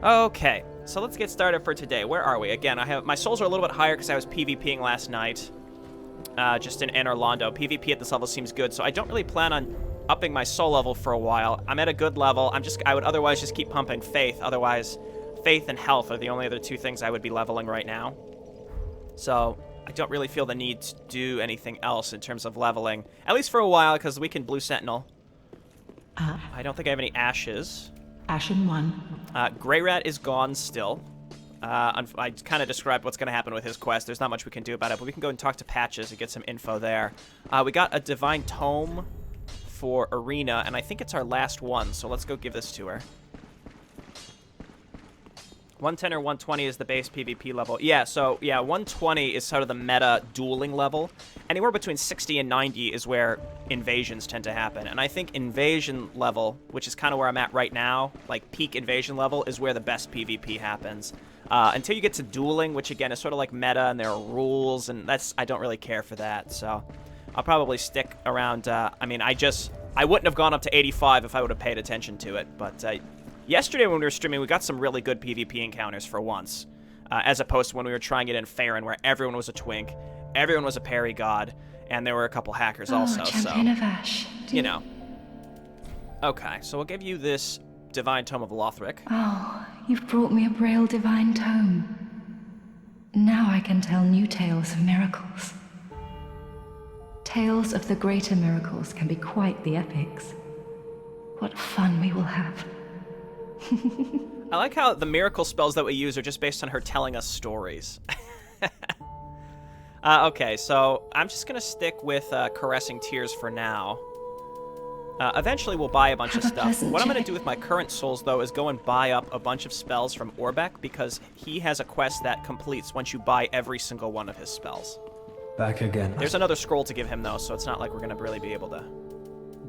Okay, so let's get started for today. Where are we? Again, my souls are a little bit higher because I was PvPing last night. Just in Orlando. PvP at this level seems good, so I don't really plan on upping my soul level for a while. I'm at a good level. I would otherwise just keep pumping faith. Otherwise, faith and health are the only other two things I would be leveling right now. So I don't really feel the need to do anything else in terms of leveling, at least for a while, because we can Blue Sentinel. I don't think I have any ashes. Ashen 1. Grey Rat is gone still. I kind of described what's going to happen with his quest. There's not much we can do about it, but we can go and talk to Patches and get some info there. We got a Divine Tome for Arena, and I think it's our last one, so let's go give this to her. 110 or 120 is the base PvP level. Yeah, so, yeah, 120 is sort of the meta dueling level. Anywhere between 60 and 90 is where invasions tend to happen. And I think invasion level, which is kind of where I'm at right now, like peak invasion level, is where the best PvP happens. Until you get to dueling, which again is sort of like meta and there are rules, and I don't really care for that. So I'll probably stick around, I wouldn't have gone up to 85 if I would have paid attention to it, but yesterday when we were streaming, we got some really good PvP encounters for once, as opposed to when we were trying it in Farron, where everyone was a twink, everyone was a parry god, and there were a couple hackers also, Champion of Ash. You know. Okay, so we'll give you this Divine Tome of Lothric. Oh, you've brought me a Braille Divine Tome. Now I can tell new tales of miracles. Tales of the greater miracles can be quite the epics. What fun we will have. I like how the miracle spells that we use are just based on her telling us stories. Okay, so I'm just going to stick with Caressing Tears for now. Eventually we'll buy a bunch of stuff. What I'm going to do with my current souls, though, is go and buy up a bunch of spells from Orbeck, because he has a quest that completes once you buy every single one of his spells. Back again. There's another scroll to give him, though, so it's not like we're going to really be able to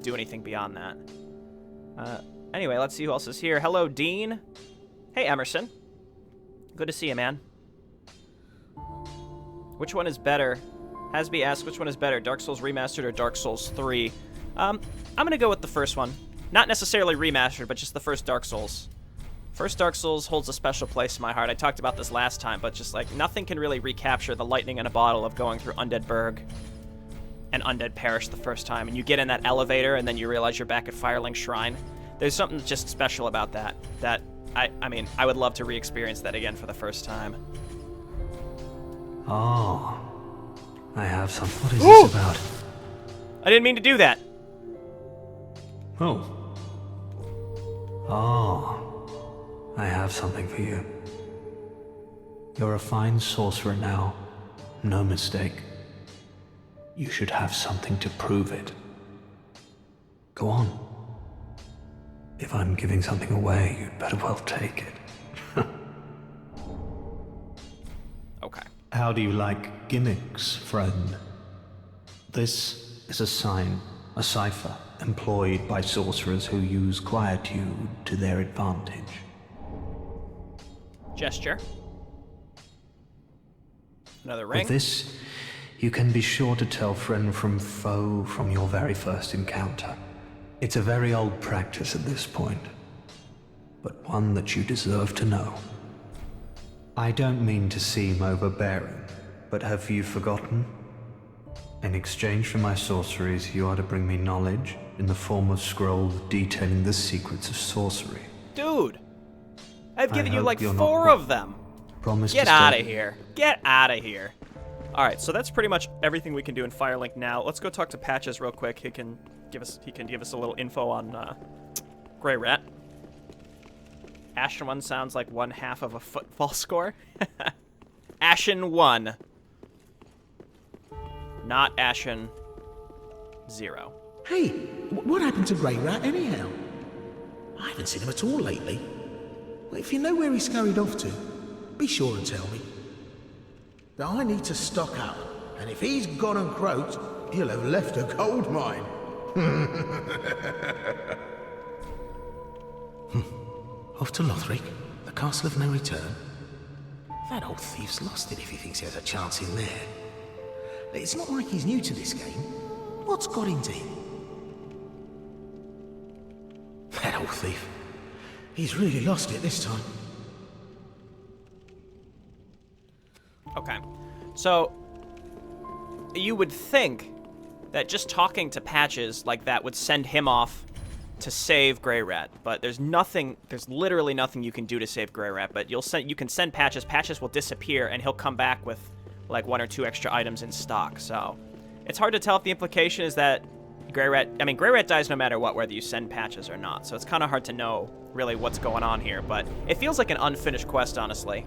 do anything beyond that. Anyway, let's see who else is here. Hello, Dean. Hey, Emerson. Good to see you, man. Which one is better? Hasby asks, which one is better, Dark Souls Remastered or Dark Souls 3? I'm going to go with the first one. Not necessarily remastered, but just the first Dark Souls. First Dark Souls holds a special place in my heart. I talked about this last time, but just like nothing can really recapture the lightning in a bottle of going through Undead Burg and Undead Parish the first time. And you get in that elevator and then you realize you're back at Firelink Shrine. There's something just special about that. I would love to re-experience that again for the first time. Oh. I have some. What is this about? I didn't mean to do that. Oh. Oh. I have something for you. You're a fine sorcerer now. No mistake. You should have something to prove it. Go on. If I'm giving something away, you'd better well take it. Okay. How do you like gimmicks, friend? This is a sign, a cipher, employed by sorcerers who use quietude to their advantage. Gesture. Another ring. With this, you can be sure to tell friend from foe from your very first encounter. It's a very old practice at this point, but one that you deserve to know. I don't mean to seem overbearing, but have you forgotten? In exchange for my sorceries, you are to bring me knowledge in the form of scrolls detailing the secrets of sorcery. Dude, I've given you like 4 of them. Promise Get to out of here. Get out of here. All right, so that's pretty much everything we can do in Firelink now. Let's go talk to Patches real quick. He can give us a little info on Grey Rat. Ashen 1 sounds like 1/2 of a football score. Ashen 1. Not Ashen 0. Hey, what happened to Grey Rat anyhow? I haven't seen him at all lately. Well, if you know where he scurried off to, be sure and tell me. But I need to stock up, and if he's gone and croaked, he'll have left a gold mine. Off to Lothric, the castle of no return. That old thief's lost it if he thinks he has a chance in there. It's not like he's new to this game. What's got into him? That old thief. He's really lost it this time. So, you would think that just talking to Patches like that would send him off to save Grey Rat, but there's literally nothing you can do to save Grey Rat, but you can send Patches. Patches will disappear, and he'll come back with, like, 1 or 2 extra items in stock, so it's hard to tell if the implication is that Grey Rat dies no matter what, whether you send Patches or not, so it's kind of hard to know really what's going on here, but it feels like an unfinished quest, honestly.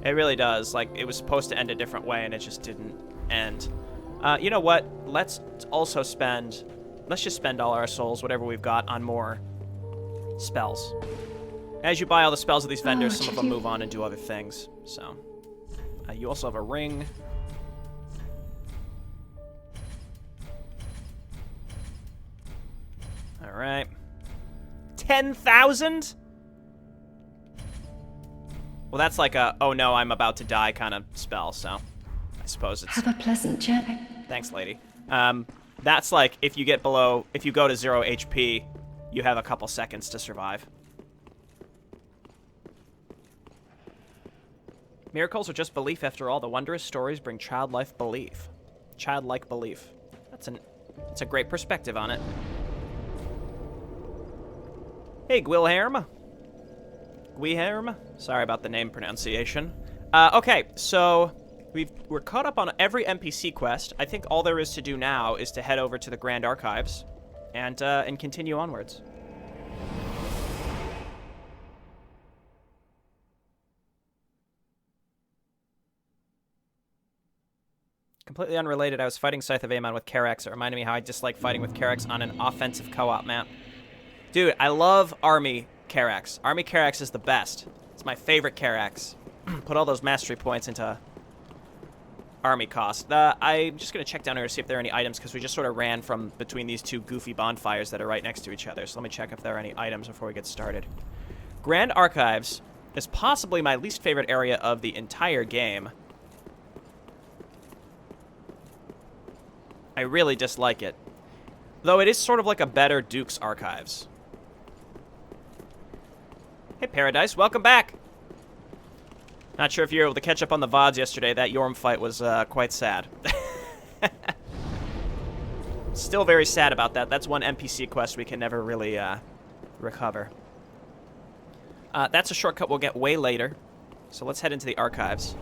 It really does. Like, it was supposed to end a different way, and it just didn't end. You know what? Let's just spend all our souls, whatever we've got, on more spells. As you buy all the spells of these vendors, some of them move on and do other things, so. You also have a ring. Alright. 10,000? Well, that's like a, oh no, I'm about to die kind of spell, so I suppose it's... Have a pleasant journey. Thanks, lady. That's like, if you go to 0 HP, you have a couple seconds to survive. Miracles are just belief after all. The wondrous stories bring childlike belief. Childlike belief. That's a great perspective on it. Hey, Gwilherm. Sorry about the name pronunciation. Okay, so we're caught up on every NPC quest. I think all there is to do now is to head over to the Grand Archives and continue onwards. Completely unrelated, I was fighting Scythe of Aemon with Karax. It reminded me how I dislike fighting with Karax on an offensive co-op map. Dude, I love Army Karax. Army Karax is the best. It's my favorite Karax. Put all those mastery points into army cost. I'm just going to check down here to see if there are any items, because we just sort of ran from between these two goofy bonfires that are right next to each other. So let me check if there are any items before we get started. Grand Archives is possibly my least favorite area of the entire game. I really dislike it. Though it is sort of like a better Duke's Archives. Hey, Paradise, welcome back! Not sure if you were able to catch up on the VODs yesterday. That Yorm fight was quite sad. Still very sad about that. That's one NPC quest we can never really recover. That's a shortcut we'll get way later. So let's head into the archives.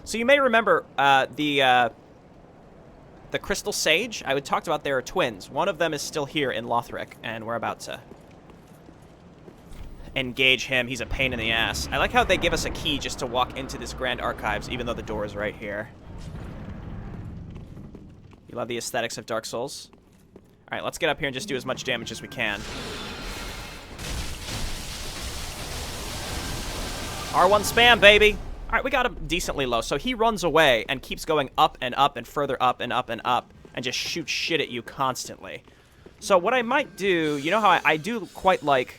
So you may remember the Crystal Sage. I talked about there are twins. One of them is still here in Lothric, and we're about to engage him. He's a pain in the ass. I like how they give us a key just to walk into this Grand Archives, even though the door is right here. You love the aesthetics of Dark Souls? Alright, let's get up here and just do as much damage as we can. R1 spam, baby! Alright, we got him decently low. So he runs away and keeps going up and up and further up and up and up and just shoots shit at you constantly. So what I might do, you know how I do quite like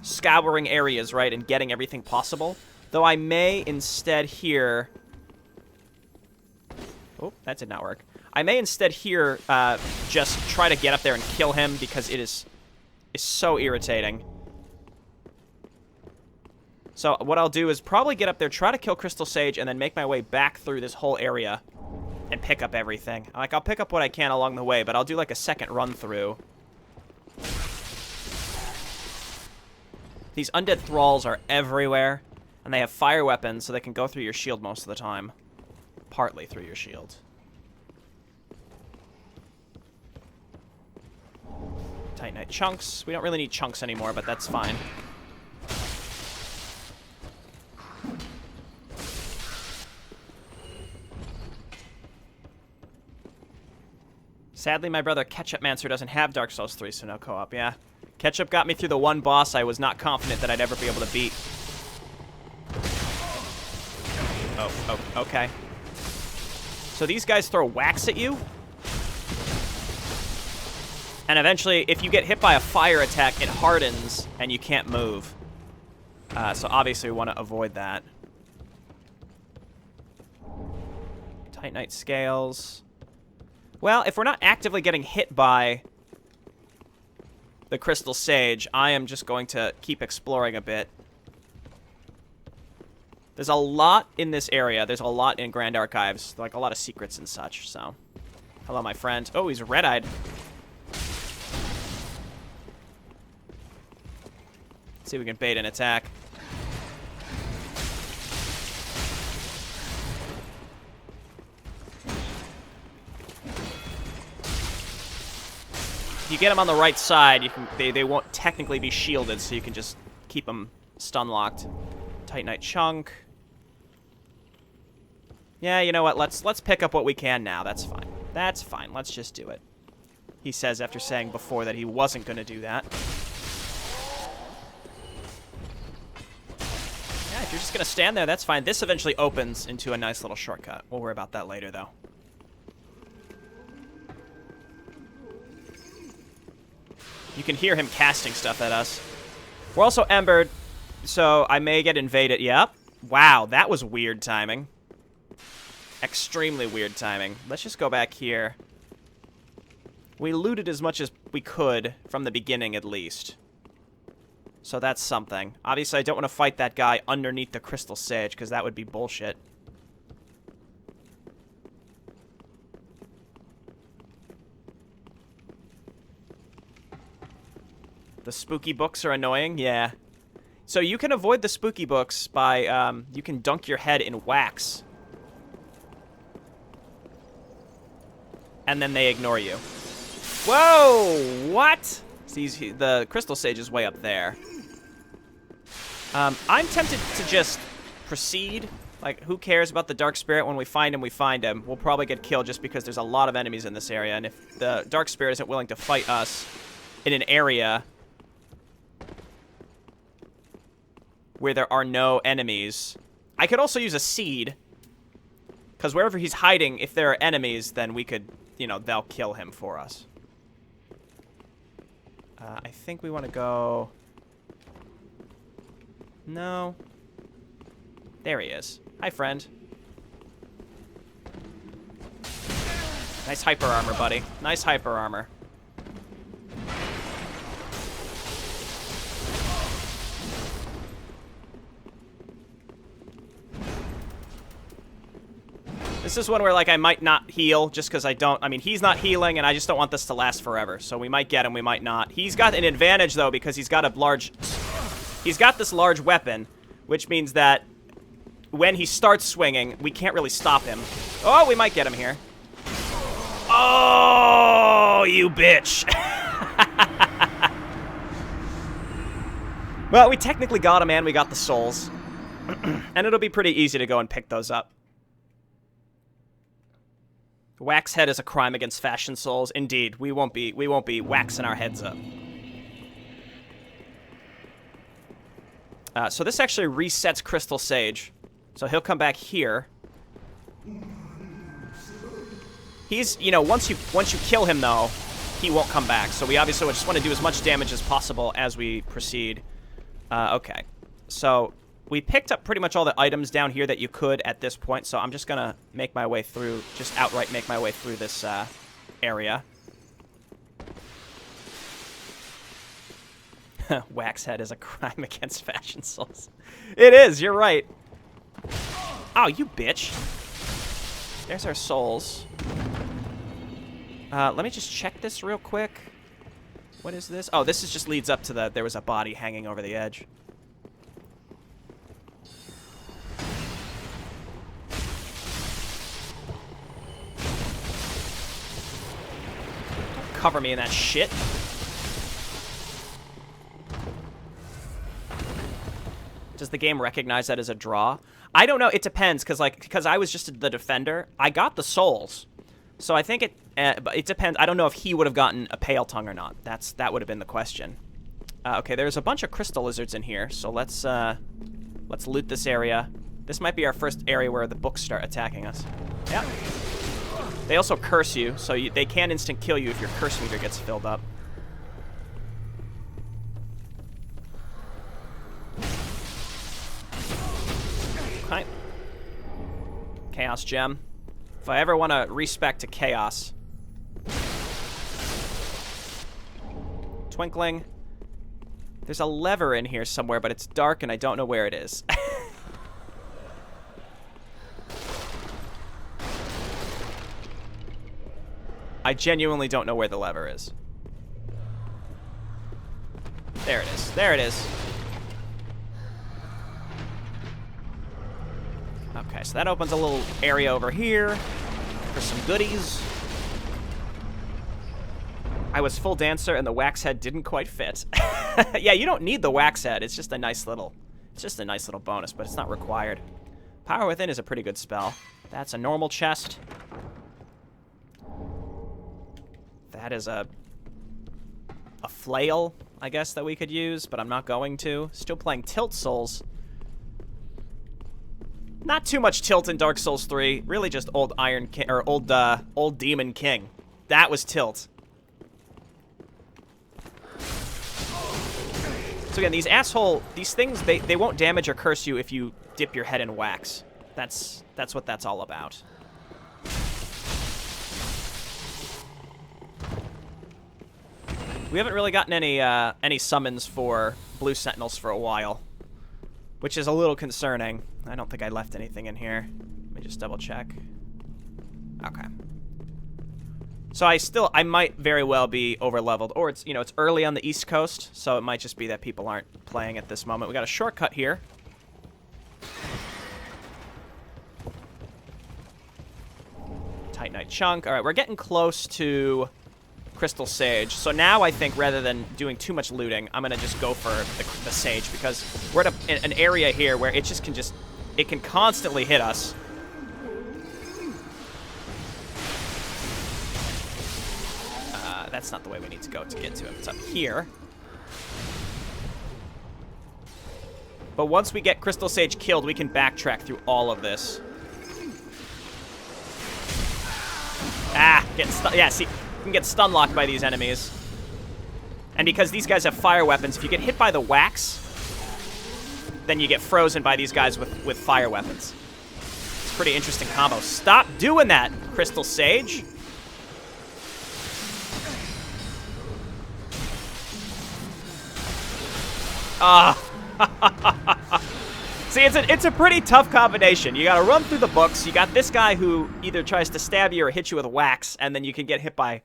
scouring areas, right, and getting everything possible. Though I may instead here... Oh, that did not work. I may instead here just try to get up there and kill him, because it is so irritating. So what I'll do is probably get up there, try to kill Crystal Sage, and then make my way back through this whole area and pick up everything. Like, I'll pick up what I can along the way, but I'll do like a second run through. These undead thralls are everywhere, and they have fire weapons, so they can go through your shield most of the time. Partly through your shield. Titanite chunks. We don't really need chunks anymore, but that's fine. Sadly, my brother Ketchupmancer doesn't have Dark Souls 3, so no co-op, yeah. Ketchup got me through the one boss I was not confident that I'd ever be able to beat. Oh, okay. So these guys throw wax at you. And eventually, if you get hit by a fire attack, it hardens and you can't move. So obviously we want to avoid that. Titanite scales. Well, if we're not actively getting hit by the Crystal Sage, I am just going to keep exploring a bit. There's a lot in this area. There's a lot in Grand Archives. Like, a lot of secrets and such, so. Hello, my friend. Oh, he's red-eyed. Let's see if we can bait an attack. If you get them on the right side, you can they won't technically be shielded, so you can just keep them stun-locked. Titanite chunk. Yeah, you know what? Let's pick up what we can now. That's fine. That's fine. Let's just do it. He says after saying before that he wasn't going to do that. Yeah, if you're just going to stand there, that's fine. This eventually opens into a nice little shortcut. We'll worry about that later, though. You can hear him casting stuff at us. We're also embered, so I may get invaded. Yep. Wow, that was weird timing. Extremely weird timing. Let's just go back here. We looted as much as we could from the beginning, at least. So that's something. Obviously, I don't want to fight that guy underneath the Crystal Sage, because that would be bullshit. The spooky books are annoying? Yeah. So you can avoid the spooky books by, you can dunk your head in wax. And then they ignore you. Whoa! What? See, the Crystal Sage is way up there. I'm tempted to just proceed. Like, who cares about the Dark Spirit? When we find him, we find him. We'll probably get killed just because there's a lot of enemies in this area. And if the Dark Spirit isn't willing to fight us in an area where there are no enemies, I could also use a seed. Because wherever he's hiding, if there are enemies, then we could, you know, they'll kill him for us. I think we want to go... No. There he is. Hi, friend. Nice hyper armor, buddy. Nice hyper armor. This is one where, like, I might not heal just because I don't... I mean, he's not healing, and I just don't want this to last forever. So we might get him, we might not. He's got an advantage, though, because he's got a large... He's got this large weapon, which means that when he starts swinging, we can't really stop him. Oh, we might get him here. Oh, you bitch. Well, we technically got him, and we got the souls. And it'll be pretty easy to go and pick those up. Wax head is a crime against fashion souls. Indeed, we won't be waxing our heads up. So this actually resets Crystal Sage. So he'll come back here. He's, you know, once you kill him though, he won't come back. So we obviously just want to do as much damage as possible as we proceed. Okay. So we picked up pretty much all the items down here that you could at this point, so I'm just gonna make my way through, just outright make my way through this area. Waxhead is a crime against fashion souls. It is, you're right. Oh, you bitch. There's our souls. Let me just check this real quick. What is this? Oh, this is just leads up to the, there was a body hanging over the edge. Don't cover me in that shit. Does the game recognize that as a draw? I don't know. It depends, because I was just the defender. I got the souls, so I think it depends. I don't know if he would have gotten a pale tongue or not. That would have been the question. Okay, there's a bunch of crystal lizards in here, so let's loot this area. This might be our first area where the books start attacking us. Yeah. They also curse you, so they can instant kill you if your curse meter gets filled up. Okay. Chaos gem. If I ever want to respec to chaos. Twinkling. There's a lever in here somewhere, but it's dark and I don't know where it is. I genuinely don't know where the lever is. There it is. There it is. Okay, so that opens a little area over here for some goodies. I was full dancer and the wax head didn't quite fit. Yeah, you don't need the wax head. It's just a nice little bonus, but it's not required. Power Within is a pretty good spell. That's a normal chest. That is a flail, I guess, that we could use, but I'm not going to. Still playing Tilt Souls. Not too much tilt in Dark Souls 3. Really just old Iron King, or old Demon King. That was tilt. So again, these things, they won't damage or curse you if you dip your head in wax. That's what that's all about. We haven't really gotten any summons for Blue Sentinels for a while, which is a little concerning. I don't think I left anything in here. Let me just double check. Okay. So I might very well be over-leveled, or it's early on the East Coast, so it might just be that people aren't playing at this moment. We got a shortcut here. Titanite chunk. All right, we're getting close to Crystal Sage. So now I think rather than doing too much looting, I'm gonna just go for the Sage, because we're at an area here where it can constantly hit us. That's not the way we need to go to get to him. It's up here. But once we get Crystal Sage killed, we can backtrack through all of this. Ah, yeah, see, you can get stun locked by these enemies. And because these guys have fire weapons, if you get hit by the wax, then you get frozen by these guys with fire weapons. It's a pretty interesting combo. Stop doing that, Crystal Sage. See, it's a pretty tough combination. You gotta run through the books. You got this guy who either tries to stab you or hit you with wax, and then you can get hit by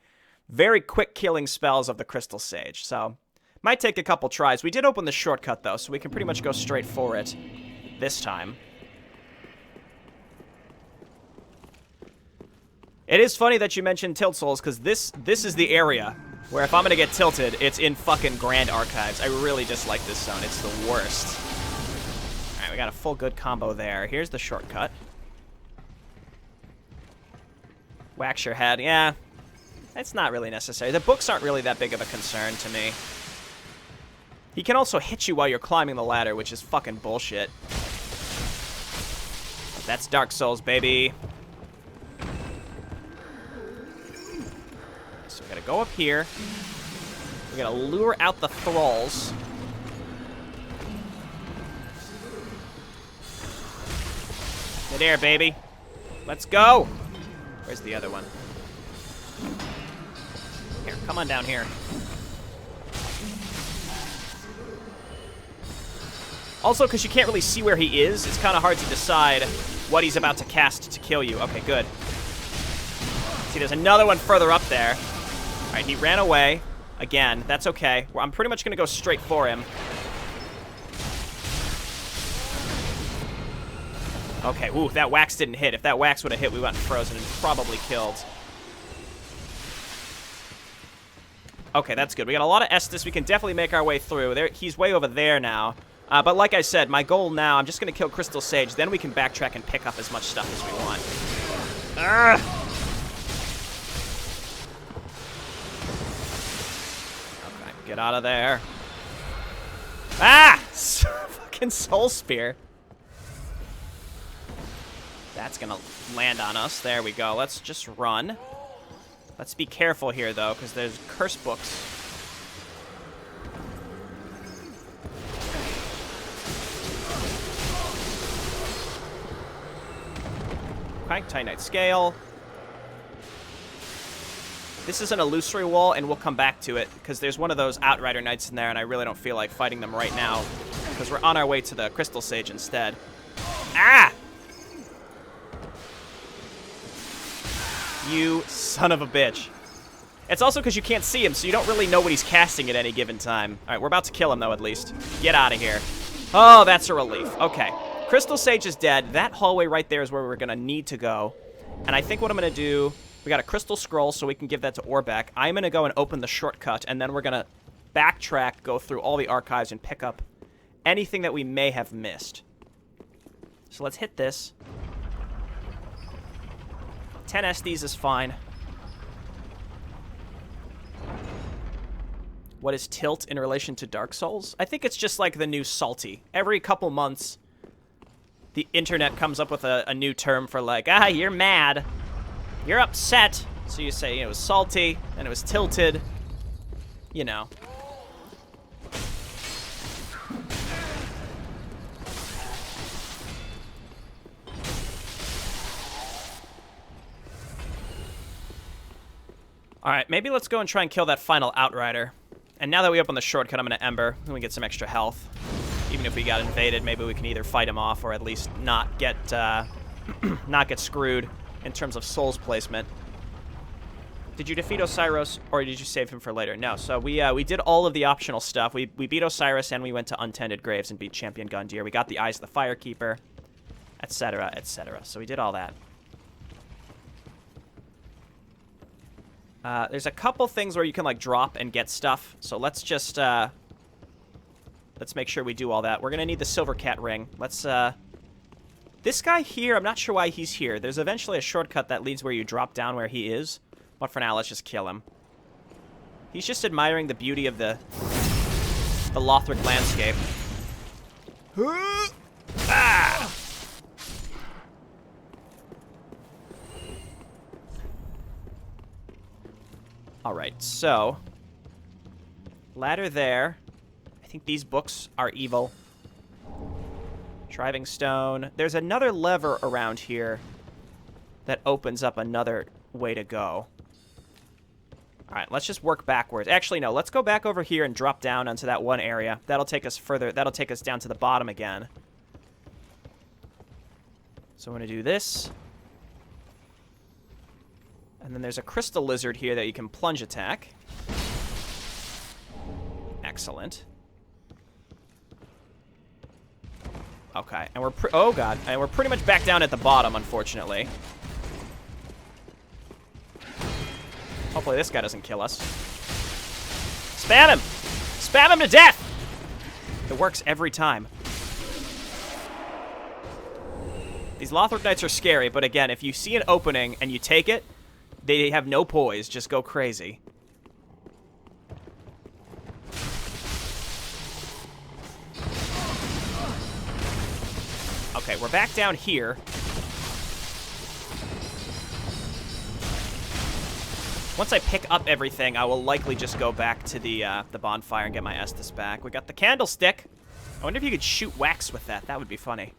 very quick killing spells of the Crystal Sage. So, might take a couple tries. We did open the shortcut, though, so we can pretty much go straight for it this time. It is funny that you mentioned Tilt Souls, because this is the area where if I'm gonna get tilted, it's in fucking Grand Archives. I really dislike this zone. It's the worst. Alright, we got a full good combo there. Here's the shortcut. Wax your head. Yeah, it's not really necessary. The books aren't really that big of a concern to me. He can also hit you while you're climbing the ladder, which is fucking bullshit. That's Dark Souls, baby. So we gotta go up here. We gotta lure out the thralls. Midair, baby. Let's go. Where's the other one? Here, come on down here. Also, because you can't really see where he is, it's kind of hard to decide what he's about to cast to kill you. Okay, good. See, there's another one further up there. All right, he ran away. Again, that's okay. I'm pretty much going to go straight for him. Okay, ooh, that wax didn't hit. If that wax would have hit, we would have gotten frozen and probably killed. Okay, that's good. We got a lot of Estus. We can definitely make our way through. He's way over there now. But like I said, my goal now, I'm just going to kill Crystal Sage. Then we can backtrack and pick up as much stuff as we want. Urgh. Okay, get out of there. Ah! Fucking Soul Spear. That's going to land on us. There we go. Let's just run. Let's be careful here, though, because there's curse books. Okay, Titanite Scale. This is an illusory wall, and we'll come back to it, because there's one of those Outrider Knights in there, and I really don't feel like fighting them right now, because we're on our way to the Crystal Sage instead. Ah! You son of a bitch. It's also because you can't see him, so you don't really know what he's casting at any given time. All right, we're about to kill him, though, at least. Get out of here. Oh, that's a relief. Okay. Crystal Sage is dead. That hallway right there is where we're going to need to go. And I think what I'm going to do... We got a crystal scroll, so we can give that to Orbeck. I'm going to go and open the shortcut, and then we're going to backtrack, go through all the archives, and pick up anything that we may have missed. So let's hit this. 10 SDs is fine. What is tilt in relation to Dark Souls? I think it's just like the new salty. Every couple months, the internet comes up with a new term for like, you're mad. You're upset. So you say, it was salty, and it was tilted. You know. Alright, maybe let's go and try and kill that final Outrider. And now that we open the shortcut, I'm going to Ember, and we get some extra health. Even if we got invaded, maybe we can either fight him off or at least not get not get screwed in terms of souls placement. Did you defeat Osiris, or did you save him for later? No, so we did all of the optional stuff. We beat Osiris, and we went to Untended Graves and beat Champion Gundyr. We got the Eyes of the Firekeeper, etc., etc. So we did all that. There's a couple things where you can, like, drop and get stuff. So let's just, let's make sure we do all that. We're going to need the Silver Cat Ring. Let's, this guy here, I'm not sure why he's here. There's eventually a shortcut that leads where you drop down where he is. But for now, let's just kill him. He's just admiring the beauty of the Lothric landscape. Ah! Alright, so... Ladder there. I think these books are evil. Driving Stone. There's another lever around here that opens up another way to go. Alright, let's just work backwards. Actually, no, let's go back over here and drop down onto that one area. That'll take us further. That'll take us down to the bottom again. So I'm going to do this. And then there's a crystal lizard here that you can plunge attack. Excellent. Okay, and we're oh god, and we're pretty much back down at the bottom, unfortunately. Hopefully this guy doesn't kill us. Spam him! Spam him to death! It works every time. These Lothric Knights are scary, but again, if you see an opening and you take it, they have no poise, just go crazy. Okay, we're back down here. Once I pick up everything, I will likely just go back to the bonfire and get my Estus back. We got the Candlestick. I wonder if you could shoot wax with that. That would be funny.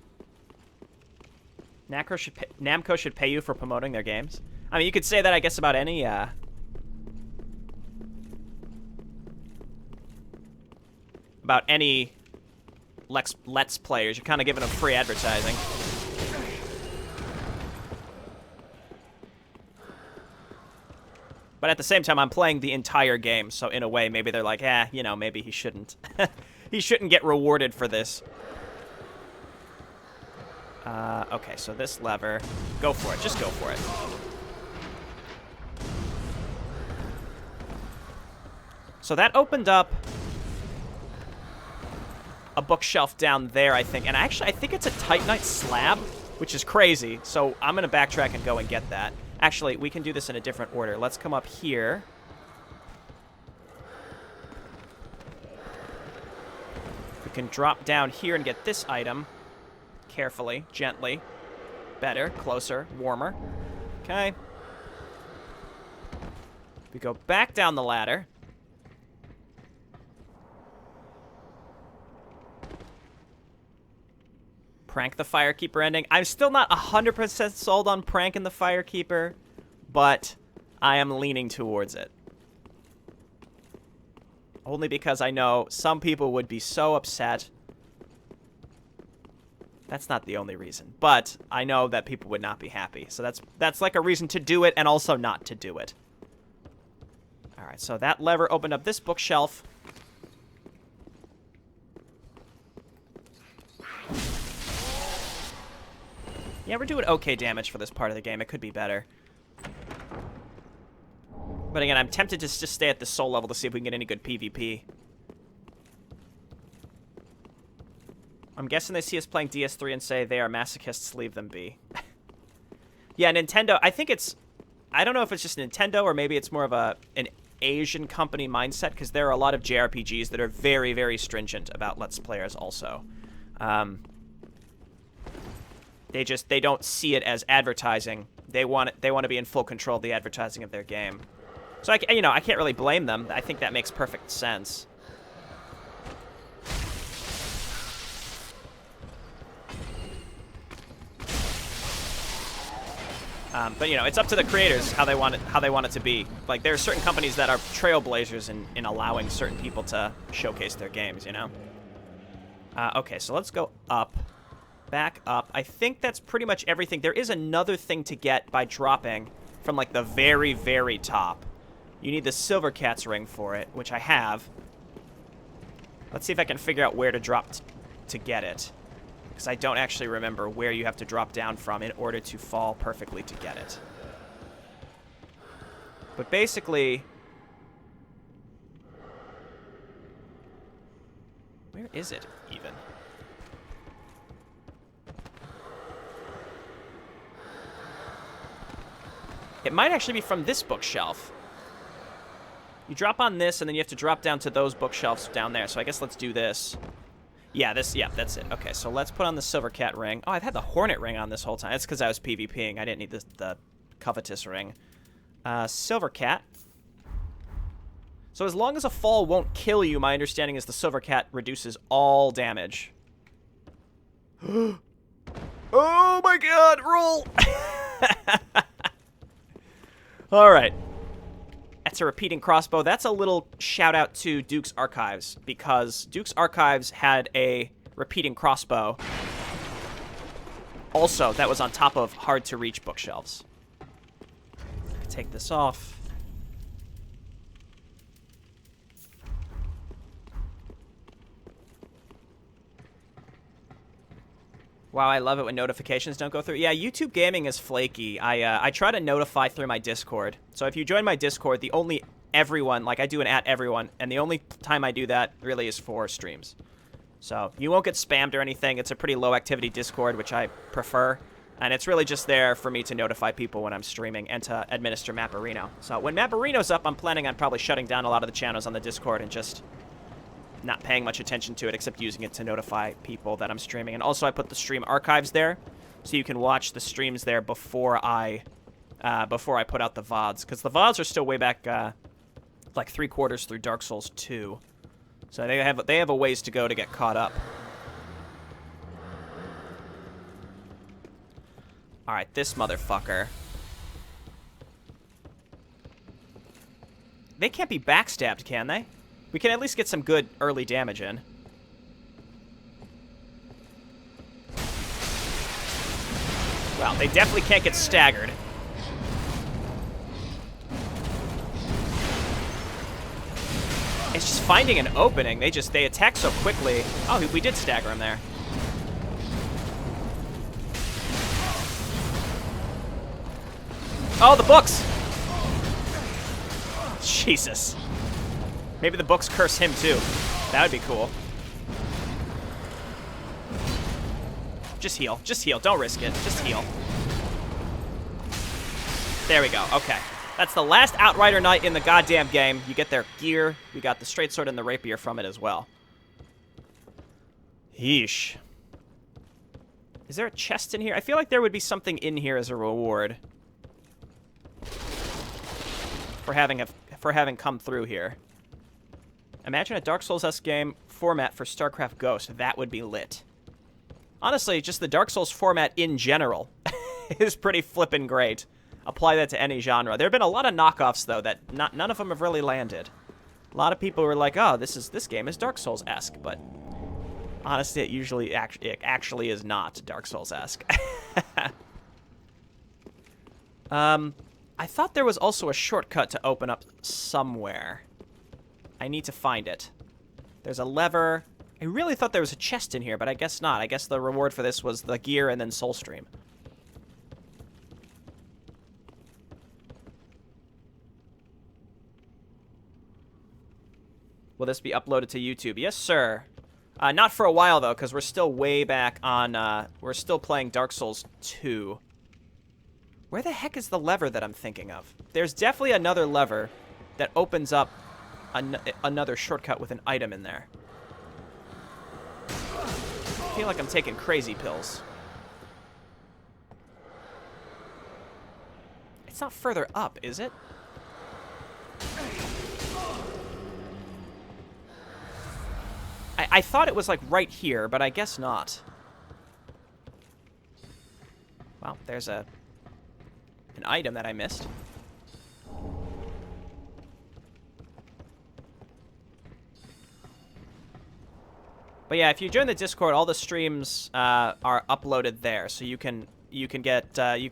Namco should pay you for promoting their games. I mean, you could say that, I guess, about any, Let's Players. You're kind of giving them free advertising. But at the same time, I'm playing the entire game, so in a way, maybe they're like, you know, maybe he shouldn't. He shouldn't get rewarded for this. Okay, so this lever. Go for it. Just go for it. So that opened up a bookshelf down there, I think. And actually, I think it's a Titanite slab, which is crazy. So I'm going to backtrack and go and get that. Actually, we can do this in a different order. Let's come up here. We can drop down here and get this item. Carefully, gently. Better, closer, warmer. Okay. We go back down the ladder. Prank the Firekeeper ending. I'm still not 100% sold on pranking the Firekeeper, but I am leaning towards it. Only because I know some people would be so upset. That's not the only reason, but I know that people would not be happy. So that's like a reason to do it and also not to do it. Alright, so that lever opened up this bookshelf. Yeah, we're doing okay damage for this part of the game. It could be better. But again, I'm tempted to just stay at the soul level to see if we can get any good PvP. I'm guessing they see us playing DS3 and say they are masochists, leave them be. Yeah, Nintendo, I think it's... I don't know if it's just Nintendo or maybe it's more of an Asian company mindset, because there are a lot of JRPGs that are very, very stringent about Let's Players also. They don't see it as advertising. They want to be in full control of the advertising of their game. So I can't really blame them. I think that makes perfect sense. But it's up to the creators how they want it to be. Like, there are certain companies that are trailblazers in allowing certain people to showcase their games. Okay, so let's go up, back up. I think that's pretty much everything. There is another thing to get by dropping from like the very, very top. You need the Silver Cat's ring for it, which I have. Let's see if I can figure out where to drop to get it. Because I don't actually remember where you have to drop down from in order to fall perfectly to get it. But basically... where is it, even? It might actually be from this bookshelf. You drop on this, and then you have to drop down to those bookshelves down there. So I guess let's do this. Yeah, that's it. Okay, so let's put on the Silver Cat ring. Oh, I've had the Hornet ring on this whole time. That's because I was PvPing. I didn't need the Covetous ring. Silver Cat. So as long as a fall won't kill you, my understanding is the Silver Cat reduces all damage. Oh my god, roll! Alright. That's a repeating crossbow. That's a little shout out to Duke's Archives, because Duke's Archives had a repeating crossbow. Also, that was on top of hard to reach bookshelves. Take this off. Wow, I love it when notifications don't go through. Yeah, YouTube Gaming is flaky. I try to notify through my Discord. So if you join my Discord, the only everyone, like I do an @everyone, and the only time I do that really is for streams. So you won't get spammed or anything. It's a pretty low activity Discord, which I prefer. And it's really just there for me to notify people when I'm streaming and to administer Mapperino. So when Mapperino's up, I'm planning on probably shutting down a lot of the channels on the Discord and just not paying much attention to it, except using it to notify people that I'm streaming. And also I put the stream archives there, so you can watch the streams there before I put out the VODs. Because the VODs are still way back, like 3/4 through Dark Souls 2. So they have a ways to go to get caught up. Alright, this motherfucker. They can't be backstabbed, can they? We can at least get some good early damage in. Well, they definitely can't get staggered. It's just finding an opening. They attack so quickly. Oh, we did stagger him there. Oh, the books! Jesus. Maybe the books curse him, too. That would be cool. Just heal. Just heal. Don't risk it. Just heal. There we go. Okay. That's the last Outrider Knight in the goddamn game. You get their gear. We got the straight sword and the rapier from it as well. Yeesh. Is there a chest in here? I feel like there would be something in here as a reward for having come through here. Imagine a Dark Souls-esque game format for StarCraft Ghost. That would be lit. Honestly, just the Dark Souls format in general is pretty flippin' great. Apply that to any genre. There have been a lot of knockoffs, though, that none of them have really landed. A lot of people were like, oh, this game is Dark Souls-esque, but honestly, it actually is not Dark Souls-esque. I thought there was also a shortcut to open up somewhere. I need to find it. There's a lever. I really thought there was a chest in here, but I guess not. I guess the reward for this was the gear and then Soulstream. Will this be uploaded to YouTube? Yes, sir. Not for a while, though, because we're still way back on... we're still playing Dark Souls 2. Where the heck is the lever that I'm thinking of? There's definitely another lever that opens up another shortcut with an item in there. I feel like I'm taking crazy pills. It's not further up, is it? I thought it was like right here, but I guess not. Well, there's an item that I missed. But yeah, if you join the Discord, all the streams are uploaded there, so you can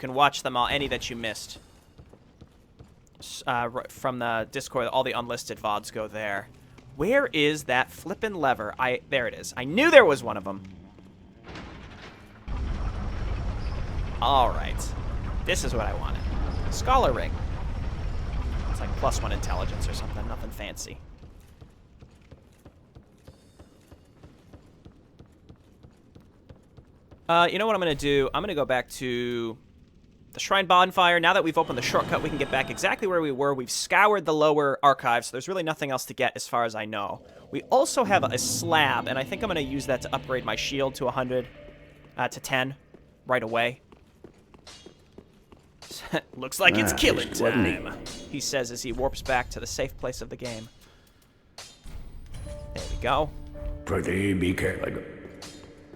watch them all, any that you missed from the Discord. All the unlisted VODs go there. Where is that flippin' lever? There it is. I knew there was one of them. All right, this is what I wanted. Scholar ring. It's like +1 intelligence or something. Nothing fancy. You know what I'm going to do? I'm going to go back to the Shrine Bonfire. Now that we've opened the shortcut, we can get back exactly where we were. We've scoured the lower archive, so there's really nothing else to get as far as I know. We also have a slab, and I think I'm going to use that to upgrade my shield to 100, to 10 right away. Looks like it's killing time, he says as he warps back to the safe place of the game. There we go. Pretty be careful.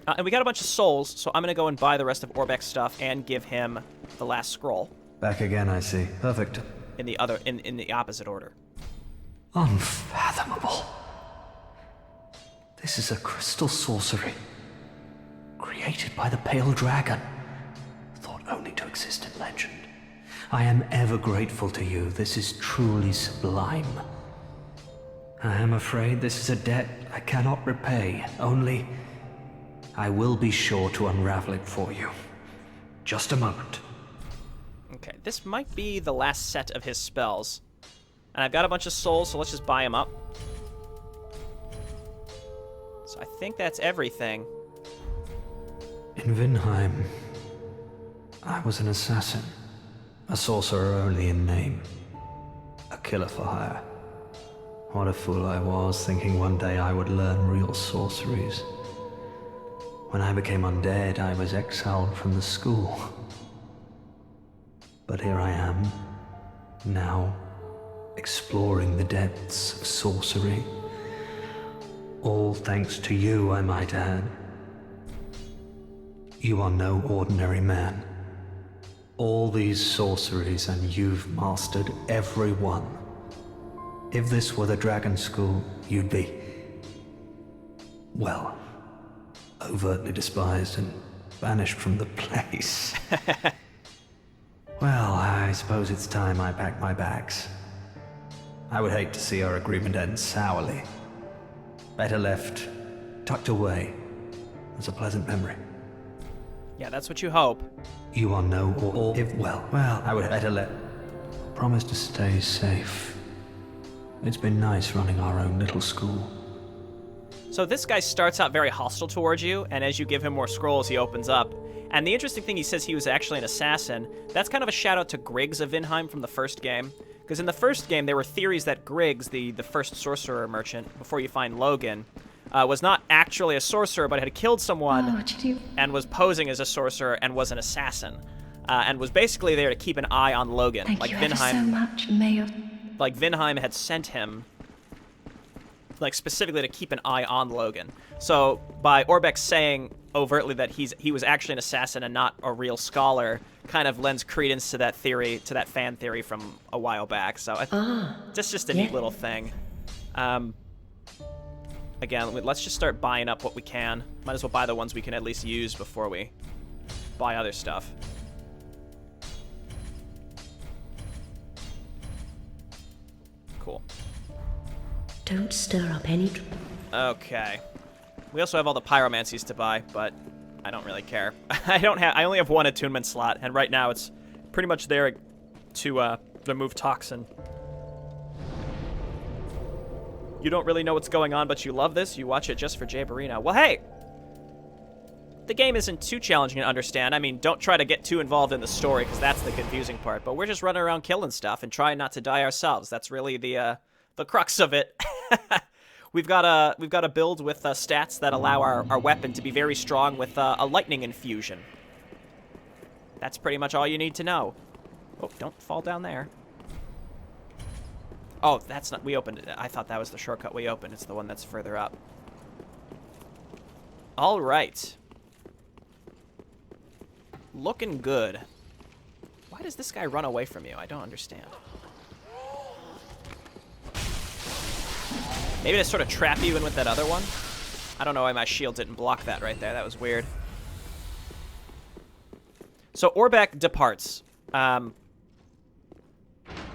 And we got a bunch of souls, so I'm going to go and buy the rest of Orbek's stuff and give him the last scroll. Back again, I see. Perfect. In the other, in the opposite order. Unfathomable. This is a crystal sorcery. Created by the Pale Dragon. Thought only to exist in legend. I am ever grateful to you. This is truly sublime. I am afraid this is a debt I cannot repay. Only... I will be sure to unravel it for you. Just a moment. Okay, this might be the last set of his spells. And I've got a bunch of souls, so let's just buy them up. So I think that's everything. In Vinheim, I was an assassin. A sorcerer only in name. A killer for hire. What a fool I was, thinking one day I would learn real sorceries. When I became undead, I was exiled from the school. But here I am, now, exploring the depths of sorcery. All thanks to you, I might add. You are no ordinary man. All these sorceries, and you've mastered every one. If this were the Dragon School, you'd be... well... overtly despised and banished from the place. Well, I suppose it's time I packed my bags. I would hate to see our agreement end sourly. Better left, tucked away, as a pleasant memory. Yeah, that's what you hope. You are no or if well, I would better let... Promise to stay safe. It's been nice running our own little school. So this guy starts out very hostile towards you, and as you give him more scrolls, he opens up. And the interesting thing, he says he was actually an assassin. That's kind of a shout-out to Griggs of Vinheim from the first game. Because in the first game, there were theories that Griggs, the first sorcerer merchant, before you find Logan, was not actually a sorcerer, but had killed someone and was posing as a sorcerer and was an assassin. And was basically there to keep an eye on Logan. Thank you ever so much, Mayor. Like Vinheim had sent him... like specifically to keep an eye on Logan. So by Orbek saying overtly that he was actually an assassin and not a real scholar, kind of lends credence to that theory, to that fan theory from a while back. So that's just a neat little thing. Again, let's just start buying up what we can. Might as well buy the ones we can at least use before we buy other stuff. Don't stir up any... Okay. We also have all the pyromancies to buy, but I don't really care. I only have one attunement slot, and right now it's pretty much there to remove toxin. You don't really know what's going on, but you love this. You watch it just for Jayborino. Well, hey! The game isn't too challenging to understand. I mean, don't try to get too involved in the story, because that's the confusing part. But we're just running around killing stuff and trying not to die ourselves. That's really the crux of it. We've got a build with stats that allow our weapon to be very strong with a lightning infusion. That's pretty much all you need to know. Oh, don't fall down there. Oh, that's not... We opened it. I thought that was the shortcut we opened. It's the one that's further up. All right. Looking good. Why does this guy run away from you? I don't understand. Maybe to sort of trap you in with that other one? I don't know why my shield didn't block that right there. That was weird. So Orbeck departs.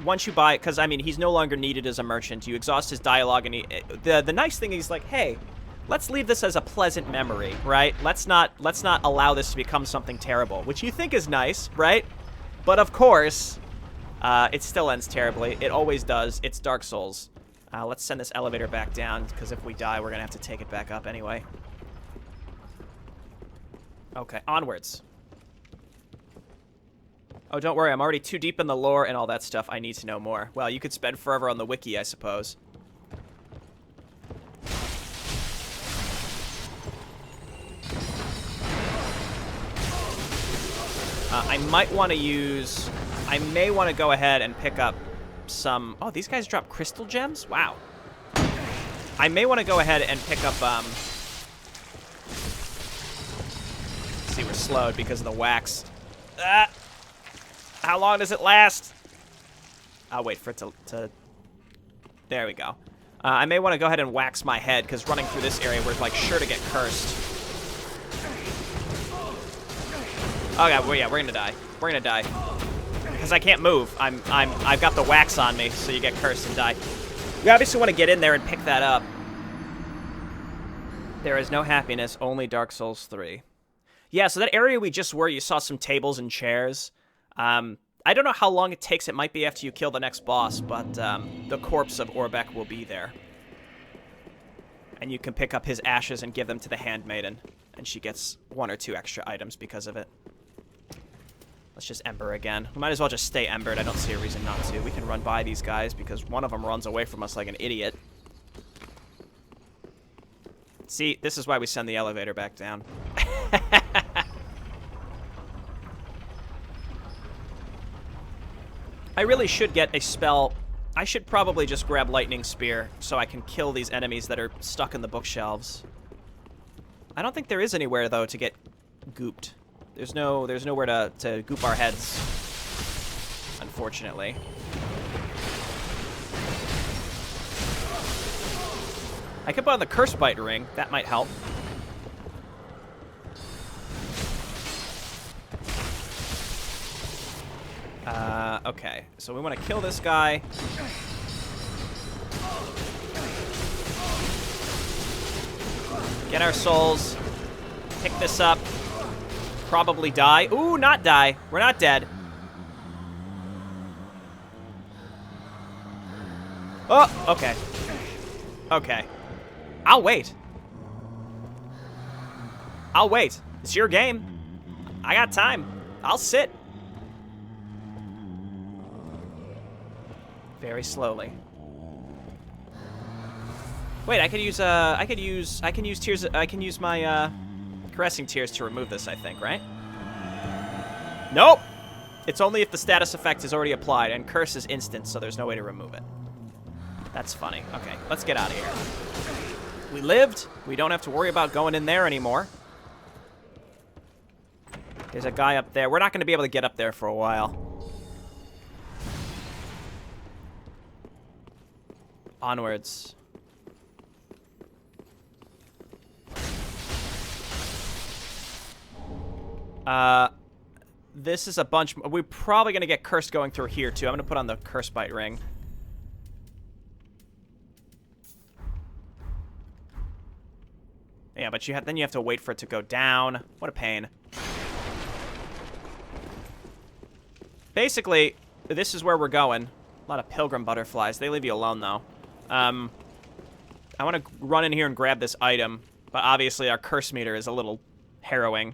Once you buy it, because, I mean, he's no longer needed as a merchant. You exhaust his dialogue, and the nice thing is, like, hey, let's leave this as a pleasant memory, right? Let's not allow this to become something terrible, which you think is nice, right? But, of course, it still ends terribly. It always does. It's Dark Souls. Let's send this elevator back down, because if we die, we're going to have to take it back up anyway. Okay, onwards. Oh, don't worry, I'm already too deep in the lore and all that stuff. I need to know more. Well, you could spend forever on the wiki, I suppose. I might want to use... I may want to go ahead and pick up some... Oh, these guys drop crystal gems? Wow. I may want to go ahead and pick up... See, we're slowed because of the wax. How long does it last? I'll wait for it to... There we go. I may want to go ahead and wax my head, because running through this area, we're, like, sure to get cursed. Oh, yeah, we're gonna die. We're gonna die. Because I can't move. I've got the wax on me, so you get cursed and die. We obviously want to get in there and pick that up. There is no happiness, only Dark Souls 3. Yeah, so that area we just were, you saw some tables and chairs. I don't know how long it takes. It might be after you kill the next boss, but the corpse of Orbeck will be there. And you can pick up his ashes and give them to the handmaiden, and she gets 1 or 2 extra items because of it. Let's just Ember again. We might as well just stay Embered. I don't see a reason not to. We can run by these guys because one of them runs away from us like an idiot. See, this is why we send the elevator back down. I really should get a spell. I should probably just grab Lightning Spear so I can kill these enemies that are stuck in the bookshelves. I don't think there is anywhere, though, to get gooped. There's nowhere to goop our heads, unfortunately. I could put on the Curse Bite ring. That might help. Okay. So we want to kill this guy. Get our souls. Pick this up. Probably die. Ooh, not die. We're not dead. Oh, okay. Okay. I'll wait. I'll wait. It's your game. I got time. I'll sit. Very slowly. Wait, I can use tears. I can use my caressing tears to remove this, I think, right? Nope. It's only if the status effect is already applied, and curse is instant, so there's no way to remove it. That's funny. Okay, let's get out of here. We lived. We don't have to worry about going in there anymore. There's a guy up there. We're not going to be able to get up there for a while. Onwards. This is a bunch. We're probably going to get cursed going through here, too. I'm going to put on the Curse Bite ring. Yeah, but then you have to wait for it to go down. What a pain. Basically, this is where we're going. A lot of pilgrim butterflies. They leave you alone, though. I want to run in here and grab this item, but obviously our curse meter is a little harrowing.